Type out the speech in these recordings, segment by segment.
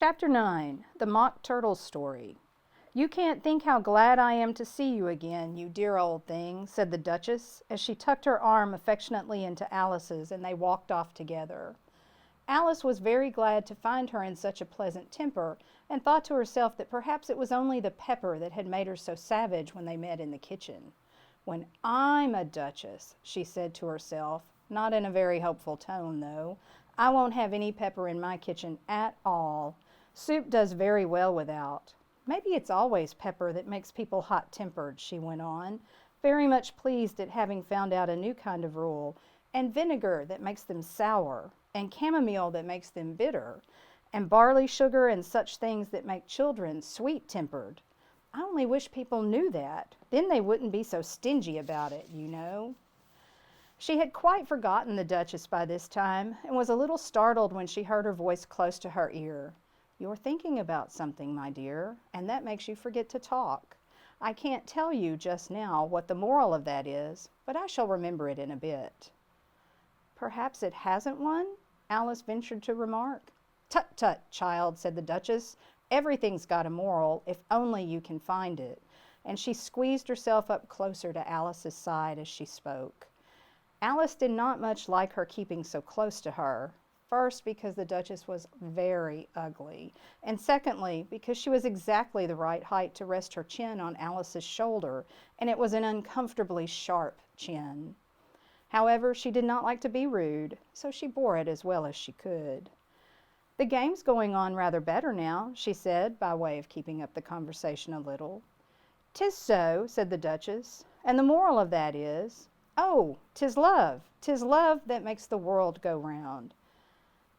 Chapter 9. The Mock Turtle Story. "You can't think how glad I am to see you again, you dear old thing," said the Duchess, as she tucked her arm affectionately into Alice's and they walked off together. Alice was very glad to find her in such a pleasant temper, and thought to herself that perhaps it was only the pepper that had made her so savage when they met in the kitchen. "When I'm a duchess," she said to herself, not in a very hopeful tone, though, "I won't have any pepper in my kitchen at all. Soup does very well without. Maybe it's always pepper that makes people hot-tempered," she went on, very much pleased at having found out a new kind of rule, "and vinegar that makes them sour, and chamomile that makes them bitter, and barley sugar and such things that make children sweet-tempered. I only wish people knew that. Then they wouldn't be so stingy about it, you know." She had quite forgotten the Duchess by this time, and was a little startled when she heard her voice close to her ear. "You're thinking about something, my dear, and that makes you forget to talk. I can't tell you just now what the moral of that is, but I shall remember it in a bit." "Perhaps it hasn't one?" Alice ventured to remark. "Tut, tut, child," said the Duchess. "Everything's got a moral, if only you can find it," and she squeezed herself up closer to Alice's side as she spoke. Alice did not much like her keeping so close to her. First, because the Duchess was very ugly, and secondly, because she was exactly the right height to rest her chin on Alice's shoulder, and it was an uncomfortably sharp chin. However, she did not like to be rude, so she bore it as well as she could. "The game's going on rather better now," she said, by way of keeping up the conversation a little. "'Tis so," said the Duchess, "and the moral of that is, oh, 'tis love that makes the world go round."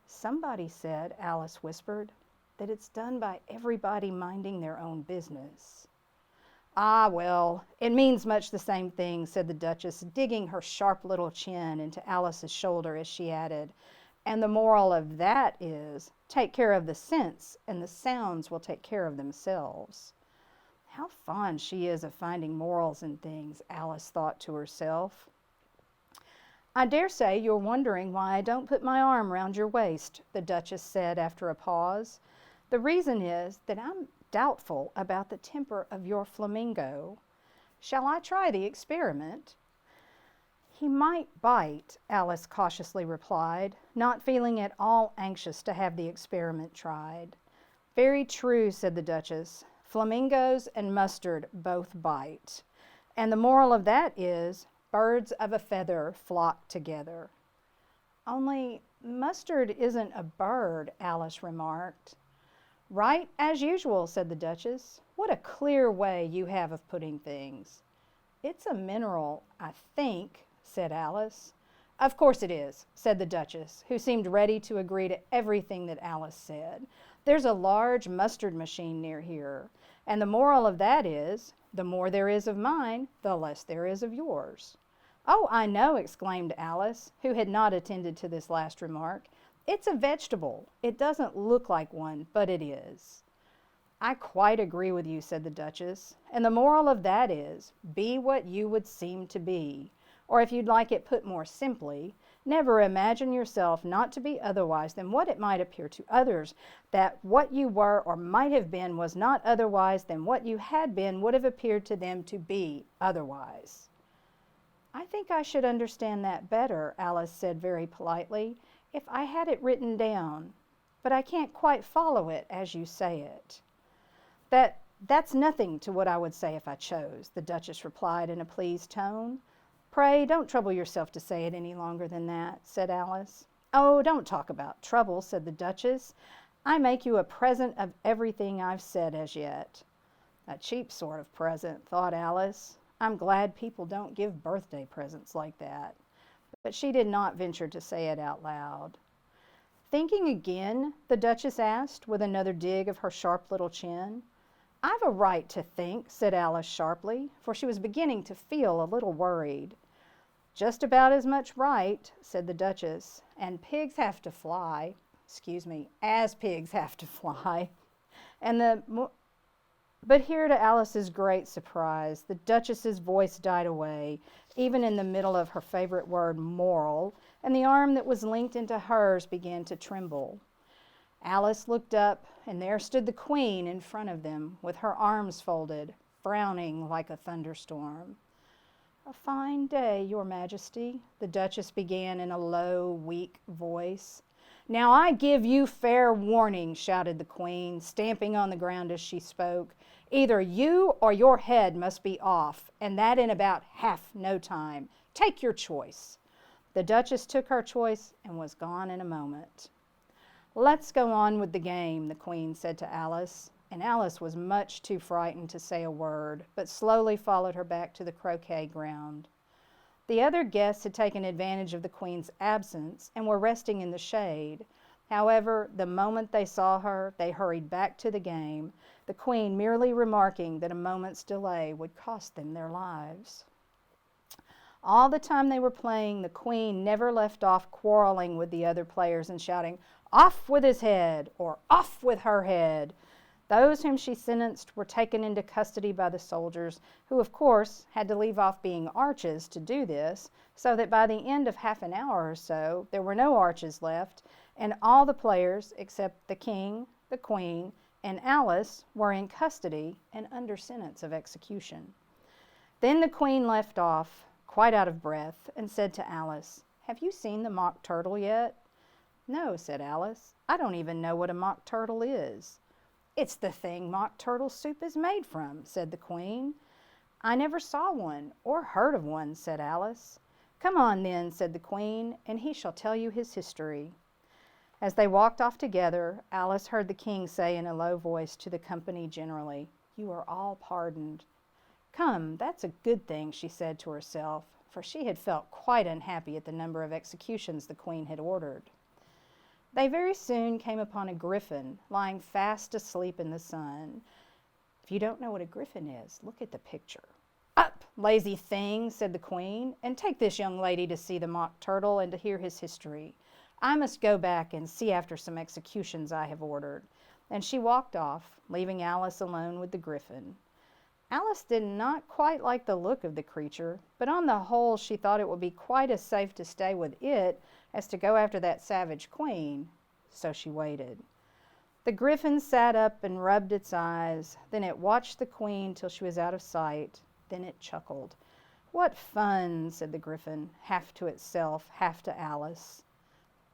"Somebody said," Alice whispered, "that it's done by everybody minding their own business." "Ah, well, it means much the same thing," said the Duchess, digging her sharp little chin into Alice's shoulder as she added, "and the moral of that is, take care of the sense, and the sounds will take care of themselves." How fond she is of finding morals in things, Alice thought to herself. "I dare say you're wondering why I don't put my arm round your waist," the Duchess said after a pause. "The reason is that I'm doubtful about the temper of your flamingo. Shall I try the experiment?" "He might bite," Alice cautiously replied, not feeling at all anxious to have the experiment tried. "Very true," said the Duchess. "Flamingos and mustard both bite. And the moral of that is, birds of a feather flock together." "Only mustard isn't a bird," Alice remarked. "Right, as usual," said the Duchess. "What a clear way you have of putting things." "It's a mineral, I think," said Alice. "Of course it is," said the Duchess, who seemed ready to agree to everything that Alice said. "There's a large mustard machine near here, and the moral of that is, the more there is of mine, the less there is of yours." "Oh, I know," exclaimed Alice, who had not attended to this last remark. "It's a vegetable. It doesn't look like one, but it is." "I quite agree with you," said the Duchess, "and the moral of that is, be what you would seem to be. Or if you'd like it put more simply, never imagine yourself not to be otherwise than what it might appear to others, that what you were or might have been was not otherwise than what you had been would have appeared to them to be otherwise." "I think I should understand that better," Alice said very politely, "if I had it written down, but I can't quite follow it as you say it." That's nothing to what I would say if I chose," the Duchess replied in a pleased tone. "Pray don't trouble yourself to say it any longer than that," said Alice. "Oh, don't talk about trouble," said the Duchess. "I make you a present of everything I've said as yet." A cheap sort of present, thought Alice. I'm glad people don't give birthday presents like that. But she did not venture to say it out loud. "Thinking again?" the Duchess asked, with another dig of her sharp little chin. "I've a right to think," said Alice sharply, for she was beginning to feel a little worried. "Just about as much right," said the Duchess, "and pigs have to fly, as pigs have to fly, and But here, to Alice's great surprise, the Duchess's voice died away, even in the middle of her favorite word, moral, and the arm that was linked into hers began to tremble. Alice looked up, and there stood the Queen in front of them, with her arms folded, frowning like a thunderstorm. "A fine day, Your Majesty," the Duchess began in a low, weak voice. "Now I give you fair warning," shouted the Queen, stamping on the ground as she spoke. "Either you or your head must be off, and that in about half no time. Take your choice." The Duchess took her choice and was gone in a moment. "Let's go on with the game," the Queen said to Alice, and Alice was much too frightened to say a word, but slowly followed her back to the croquet ground. The other guests had taken advantage of the Queen's absence and were resting in the shade. However, the moment they saw her, they hurried back to the game, the Queen merely remarking that a moment's delay would cost them their lives. All the time they were playing, the Queen never left off quarreling with the other players and shouting, "Off with his head," or "Off with her head." Those whom she sentenced were taken into custody by the soldiers, who of course had to leave off being arches to do this, so that by the end of half an hour or so there were no arches left, and all the players except the King, the Queen, and Alice were in custody and under sentence of execution. Then the Queen left off, quite out of breath, and said to Alice, "Have you seen the Mock Turtle yet?" "No," said Alice. "I don't even know what a mock turtle is." "It's the thing mock turtle soup is made from," said the Queen. "I never saw one or heard of one," said Alice. "Come on then," said the Queen, "and he shall tell you his history." As they walked off together, Alice heard the King say in a low voice to the company generally, "You are all pardoned." "Come, that's a good thing," she said to herself, for she had felt quite unhappy at the number of executions the Queen had ordered. They very soon came upon a griffin lying fast asleep in the sun. If you don't know what a griffin is, look at the picture. "Up, lazy thing," said the Queen, "and take this young lady to see the Mock Turtle and to hear his history. I must go back and see after some executions I have ordered." And she walked off, leaving Alice alone with the griffin. Alice did not quite like the look of the creature, but on the whole she thought it would be quite as safe to stay with it as to go after that savage Queen, so she waited. The griffin sat up and rubbed its eyes, then it watched the Queen till she was out of sight, then it chuckled. "What fun," said the griffin, half to itself, half to Alice.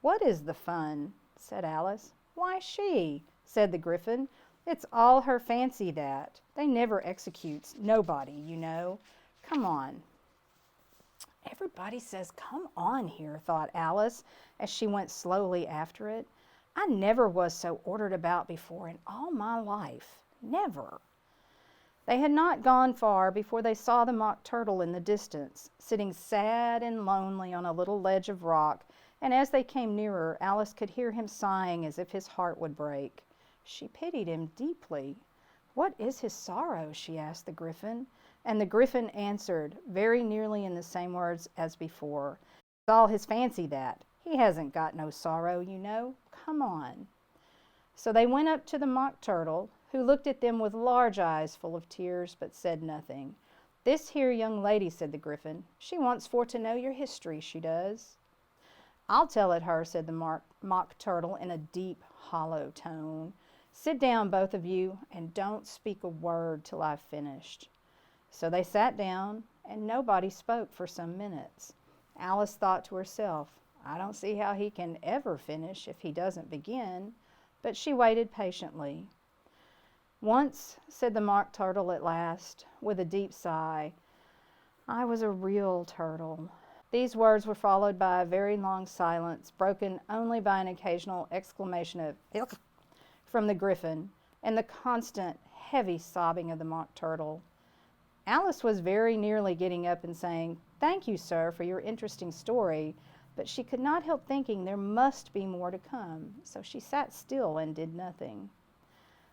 "What is the fun?" said Alice. "Why, she," said the griffin. "It's all her fancy that. They never executes nobody, you know. Come on." "Everybody says come on here," thought Alice as she went slowly after it. "I never was so ordered about before in all my life. Never." They had not gone far before they saw the Mock Turtle in the distance, sitting sad and lonely on a little ledge of rock, and as they came nearer, Alice could hear him sighing as if his heart would break. She pitied him deeply. "What is his sorrow?" she asked the griffin, and the griffin answered, very nearly in the same words as before, "It's all his fancy that. He hasn't got no sorrow, you know. Come on." So they went up to the Mock Turtle, who looked at them with large eyes full of tears, but said nothing. "This here young lady," said the griffin, "she wants for to know your history, she does." "I'll tell it her," said the Mock Turtle in a deep, hollow tone. "Sit down, both of you, and don't speak a word till I've finished." So they sat down, and nobody spoke for some minutes. Alice thought to herself, "I don't see how he can ever finish if he doesn't begin," but she waited patiently. "Once," said the Mock Turtle at last, with a deep sigh, "I was a real turtle." These words were followed by a very long silence, broken only by an occasional exclamation of "Hilk" from the griffin, and the constant, heavy sobbing of the Mock Turtle. Alice was very nearly getting up and saying, "Thank you, sir, for your interesting story," but she could not help thinking there must be more to come, so she sat still and did nothing.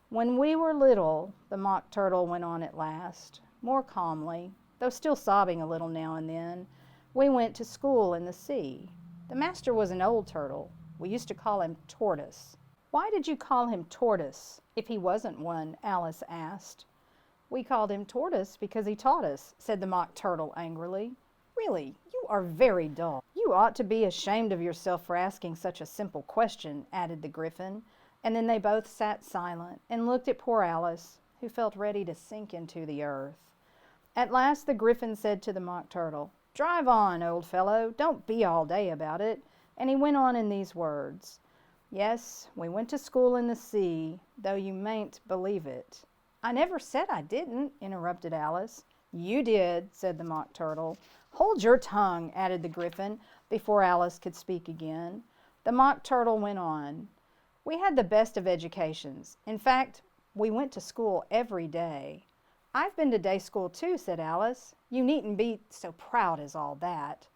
"When we were little," the Mock Turtle went on at last, more calmly, though still sobbing a little now and then, "we went to school in the sea. The master was an old turtle. We used to call him Tortoise." "Why did you call him Tortoise if he wasn't one?" Alice asked. "We called him Tortoise because he taught us," said the Mock Turtle angrily. "Really, you are very dull. You ought to be ashamed of yourself for asking such a simple question," added the griffin, And then they both sat silent and looked at poor Alice, who felt ready to sink into the earth. At last the Gryphon said to the Mock Turtle, "Drive on, old fellow, don't be all day about it." And he went on in these words, "Yes, we went to school in the sea, though you mayn't believe it." "I never said I didn't," interrupted Alice. "You did," said the Mock Turtle. "Hold your tongue," added the Gryphon, before Alice could speak again. The Mock Turtle went on. "We had the best of educations. In fact, we went to school every day." "I've been to day school too," said Alice. "You needn't be so proud as all that."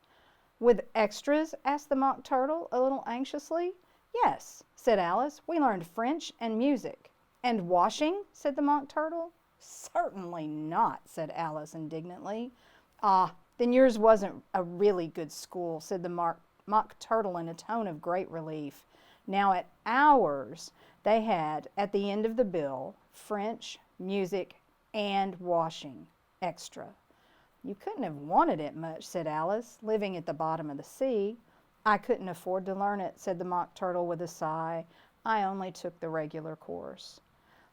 "With extras?" asked the Mock Turtle, a little anxiously. "Yes," said Alice. "We learned French and music." "And washing?" said the Mock Turtle. "Certainly not," said Alice indignantly. "Ah, then yours wasn't a really good school," said the Mock Turtle in a tone of great relief. Now at ours they had, at the end of the bill, French, music, and washing, extra. "You couldn't have wanted it much," said Alice, "living at the bottom of the sea." "I couldn't afford to learn it," said the Mock Turtle with a sigh. "I only took the regular course."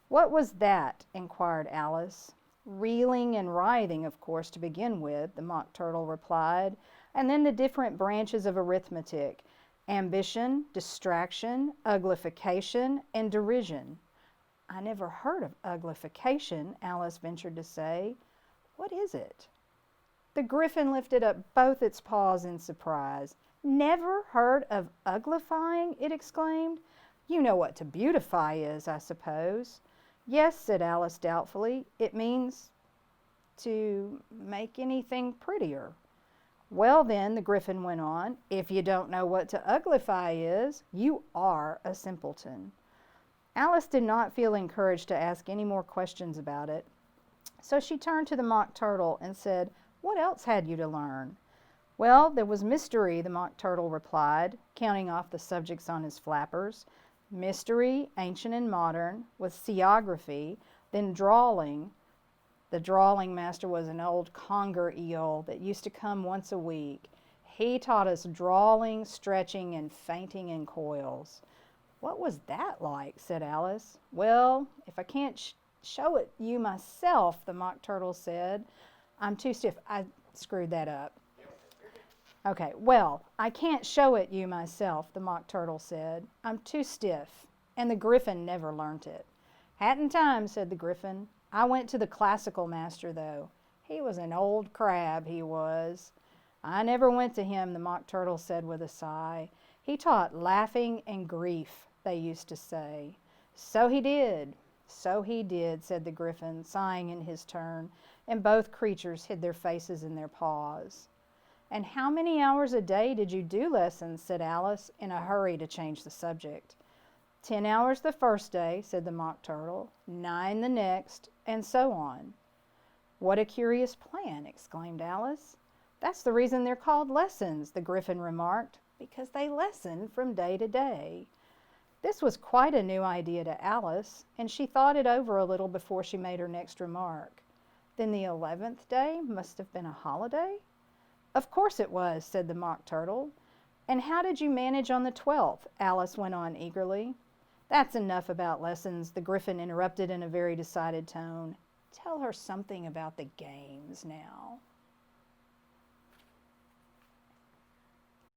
"What was that?" inquired Alice. "Reeling and writhing, of course, to begin with," the Mock Turtle replied, "and then the different branches of arithmetic: ambition, distraction, uglification, and derision." "I never heard of uglification," Alice ventured to say. "What is it?" The Gryphon lifted up both its paws in surprise. "Never heard of uglifying?" it exclaimed. "You know what to beautify is, I suppose." "Yes," said Alice doubtfully. "It means to make anything prettier." "Well then," the Gryphon went on, "if you don't know what to uglify is, you are a simpleton." Alice did not feel encouraged to ask any more questions about it, so she turned to the Mock Turtle and said, "What else had you to learn?" "Well, there was mystery," the Mock Turtle replied, counting off the subjects on his flappers. "Mystery, ancient and modern, with seaography, then drawling." The drawling master was an old conger eel that used to come once a week. He taught us drawling, stretching, and fainting in coils. "What was that like?" said Alice. "Well, if I can't show it you myself," the Mock Turtle said. "I'm too stiff." I screwed that up. "Okay, well, I can't show it you myself," the Mock Turtle said. "I'm too stiff." And the Gryphon never learnt it. "Hadn't time," said the Gryphon. "I went to the classical master, though. He was an old crab, he was." "I never went to him," the Mock Turtle said with a sigh. "He taught laughing and grief, they used to say." "So he did, so he did," said the Gryphon, sighing in his turn, and both creatures hid their faces in their paws. "And how many hours a day did you do lessons?" said Alice, in a hurry to change the subject. 10 hours the first day," said the Mock Turtle, 9 the next, and so on. "What a curious plan!" exclaimed Alice. "That's the reason they're called lessons," the Gryphon remarked, "because they lessen from day to day." This was quite a new idea to Alice, and she thought it over a little before she made her next remark. "Then the 11th day must have been a holiday?" "Of course it was," said the Mock Turtle. "And how did you manage on the 12th?" Alice went on eagerly. "That's enough about lessons," the Gryphon interrupted in a very decided tone. "Tell her something about the games now."